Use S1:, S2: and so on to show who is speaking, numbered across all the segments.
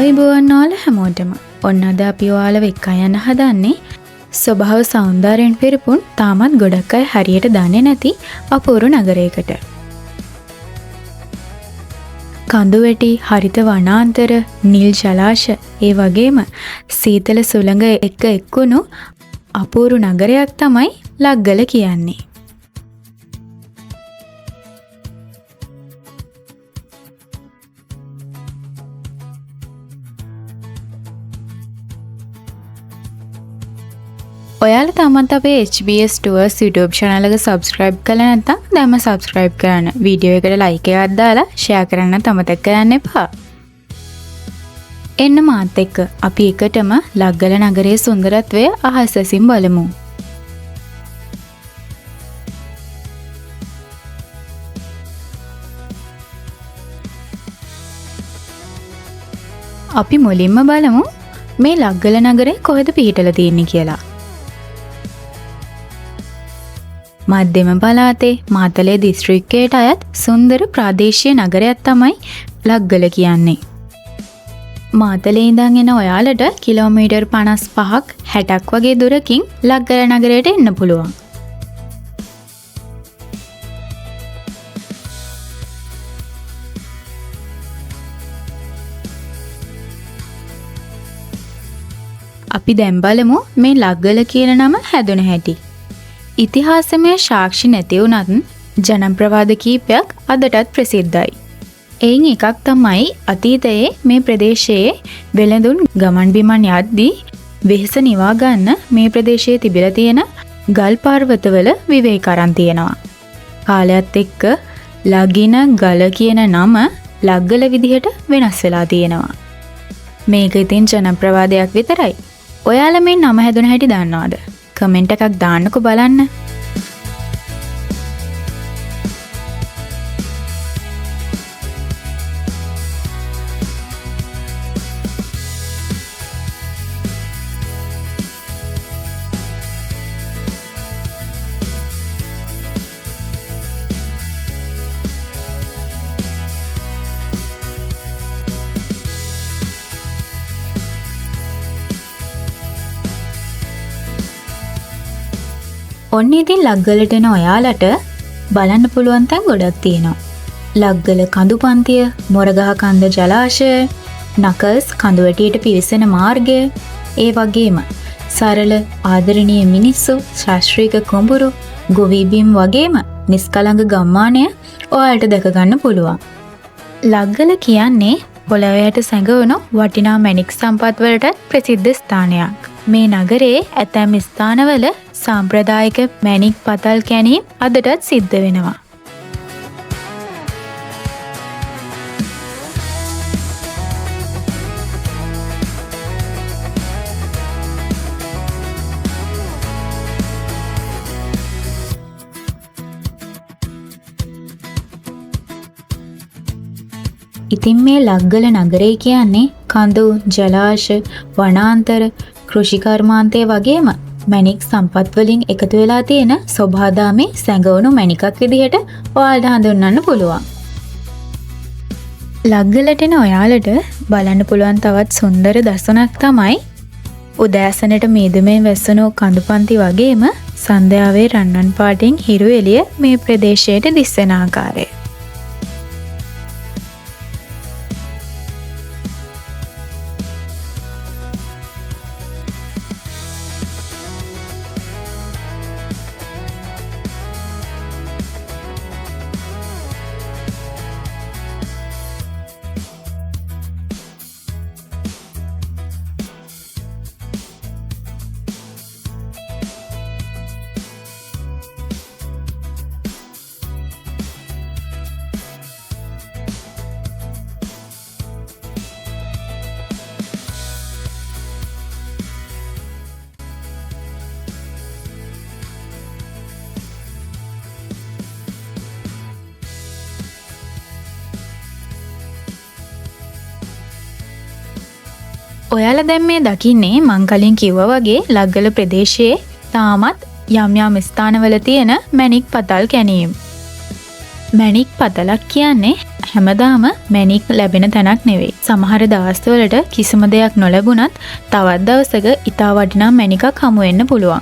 S1: ආයුබෝවන් හැමෝටම. ඔන්න අද අපි ඔයාලව එක්ක යන්න හදන්නේ ස්වභාව සෞන්දර්යයෙන් පිරිපුන් තාමත් ගොඩක් අය හරියට දන්නේ නැති අපූර්ව නගරයකට. කඳු වැටි, හරිත වනාන්තර, නිල් ජලාශ, ඒ වගේම සීතල සුළඟ එක්ක එක්කුණු අපූර්ව නගරයක් තමයි ලග්ගල කියන්නේ. ඔයාලා තාමත් අපේ HBS Tours YouTube channel එක subscribe කරලා නැත්නම් දැන්ම subscribe කරන්න. වීඩියෝ එකට like එකක් දාලා share කරන්න අමතක කරන්න එපා. එන්න මාත් එක්ක අපි එකටම ලග්ගල නගරයේ සුන්දරත්වය අහසසින් බලමු. අපි මුලින්ම බලමු මේ ලග්ගල නගරේ කොහෙද පිහිටලා තියෙන්නේ කියලා. මධ්‍යම පළාතේ මාතලේ දිස්ත්‍රික්කයට අයත් සුන්දර ප්‍රාදේශීය නගරයක් තමයි ලග්ගල කියන්නේ. මාතලේ ඉඳන් එන ඔයාලට කිලෝමීටර් 55ක් 60ක් වගේ දුරකින් ලග්ගල නගරයට එන්න පුළුවන්. අපි දැන් බලමු මේ ලග්ගල කියන නම හැදුන හැටි. ඉතිහාසමය සාක්ෂි නැති වුණත් ජනප්‍රවාද කීපයක් අදටත් ප්‍රසිද්ධයි. එයින් එකක් තමයි අතීතයේ මේ ප්‍රදේශයේ වෙළඳුන් ගමන් බිමන් යද්දී වෙහෙස නිවා ගන්න මේ ප්‍රදේශයේ තිබිලා තියෙන ගල් පර්වතවල විවේක අරන් තියෙනවා. කාලයත් එක්ක ලගින ගල කියන නම ලග්ගල විදිහට වෙනස් වෙලා තියෙනවා. මේක ඉතින් ජනප්‍රවාදයක් විතරයි. ඔයාලා මේ නම හැදුන හැටි දන්නවද? කමෙන්ට් එකක් දාන්නකෝ බලන්න. ඔන්න ඉතින් ලග්ගලට එන ඔයාලට බලන්න පුළුවන් තැන් ගොඩක් තියෙනවා. ලග්ගල කඳු පන්තිය, මොරගහ කන්ද ජලාශය, නකල්ස් කඳු වැටියට පිවිසෙන මාර්ගය, ඒ වගේම සරල ආදරණීය මිනිස්සු, ශාස්ත්‍රීය කුඹුරු, ගොවි බිම් වගේම නිස්කලංක ගම්මානය ඔයාලට දැක ගන්න පුළුවන්. ලග්ගල කියන්නේ පොළොවට සැඟවුණු වටිනා මැණික් සම්පත් වලට ප්‍රසිද්ධ ස්ථානයක්. මේ නගරයේ ඇතැම් ස්ථානවල සාම්ප්‍රදායික මැණික් පතල් කැණීම් අදටත් සිද්ධ වෙනවා. ඉතින් මේ ලග්ගල නගරය කියන්නේ කඳු, ජලාශ, වනාන්තර, කෘෂි කර්මාන්තය වගේම මැණික් සම්පත් වලින් එකතු වෙලා තියෙන සොභාදාමේ සැඟවුණු මැණිකක් විදිහට ඔයාලට හඳුන්වන්න පුළුවන්. ලග්ගලට එන ඔයාලට බලන්න පුළුවන් තවත් සුන්දර දසුනක් තමයි උදෑසනට මීදුමෙන් වැස්සුණු කඳුපන්ති වගේම සන්ධ්‍යාවේ රන්වන් පාටින් හිරු එළිය මේ ප්‍රදේශයට දිස්සෙන ආකාරය. ඔයාලා දැන් මේ දකින්නේ මං කලින් කිව්වා වගේ ලග්ගල ප්‍රදේශයේ තාමත් යම් යම් ස්ථානවල තියෙන මැණික් පතල් කැණීම්. මැණික් පතලක් කියන්නේ හැමදාම මැණික් ලැබෙන තැනක් නෙවෙයි. සමහර දවස්වලට කිසිම දෙයක් නොලැබුණත් තවත් දවසක ඉතා වටිනා මැණිකක් හමු වෙන්න පුළුවන්.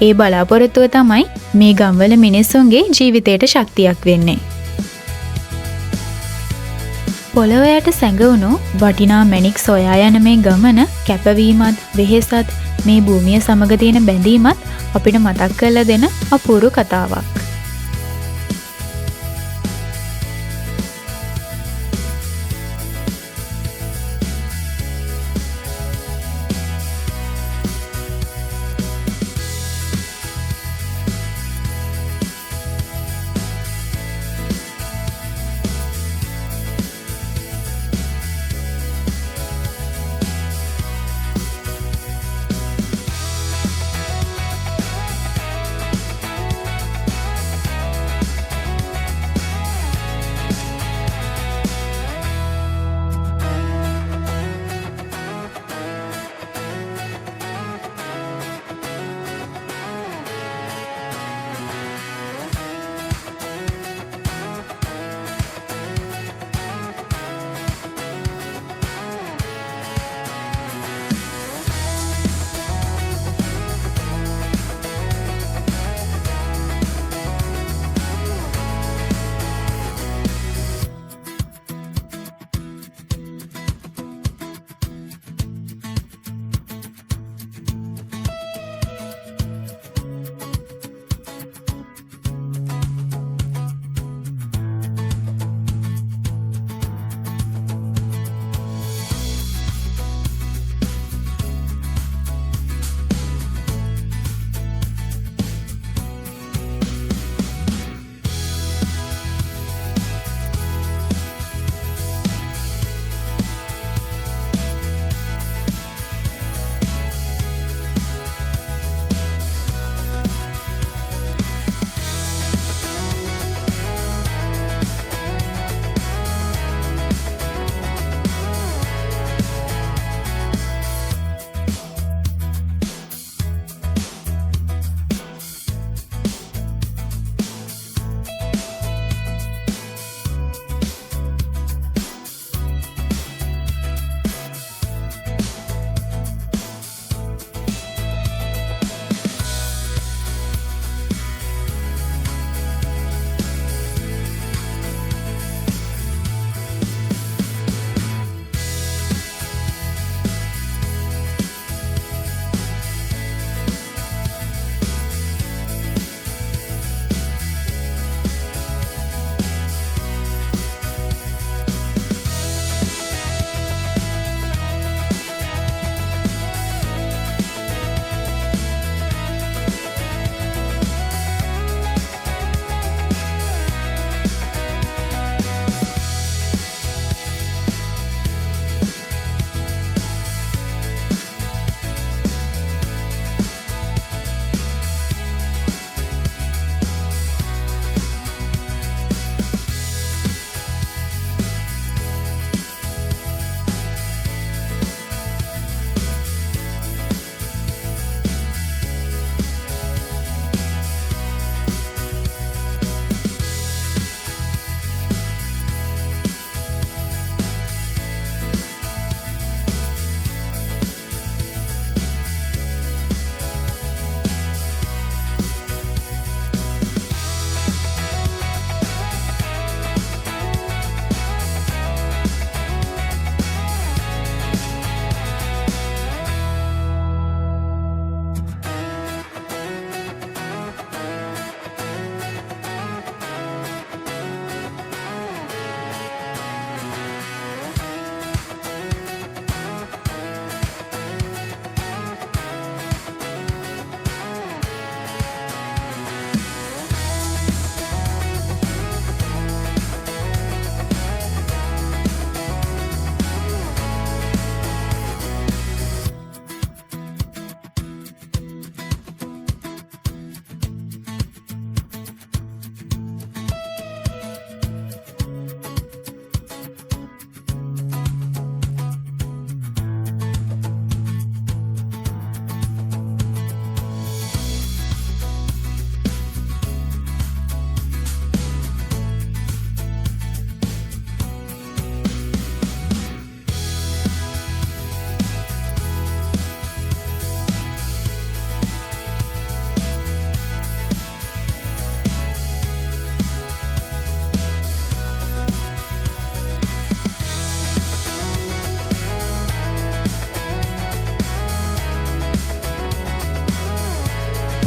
S1: ඒ බලාපොරොත්තුව තමයි මේ ගම්වල මිනිස්සුන්ගේ ජීවිතයට ශක්තියක් වෙන්නේ. පොළොව යට සැඟවුණු වටිනා මැණික් සොයා යන මේ ගමන කැපවීමත් වෙහෙසත් මේ භූමිය සමග තියෙන බැඳීමත් අපිට මතක් කරලා දෙන අපූර්ව කතාවක්.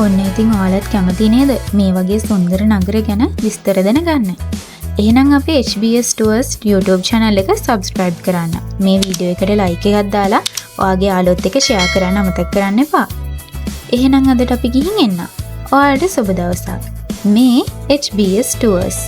S1: ඔන්න ඉතින් ඔයාලත් කැමති නේද මේ වගේ සුන්දර නගර ගැන විස්තර දැනගන්න? එහෙනම් අපේ HBS Tours YouTube channel එක subscribe කරන්න. මේ වීඩියෝ එකට like එකක් දාලා ඔයාගේ යාළුවොත් එක්ක share කරන්න අමතක කරන්න එපා. එහෙනම් අදට අපි ගිහින් එන්න. ඔයාලට සුබ දවසක්. මේ HBS Tours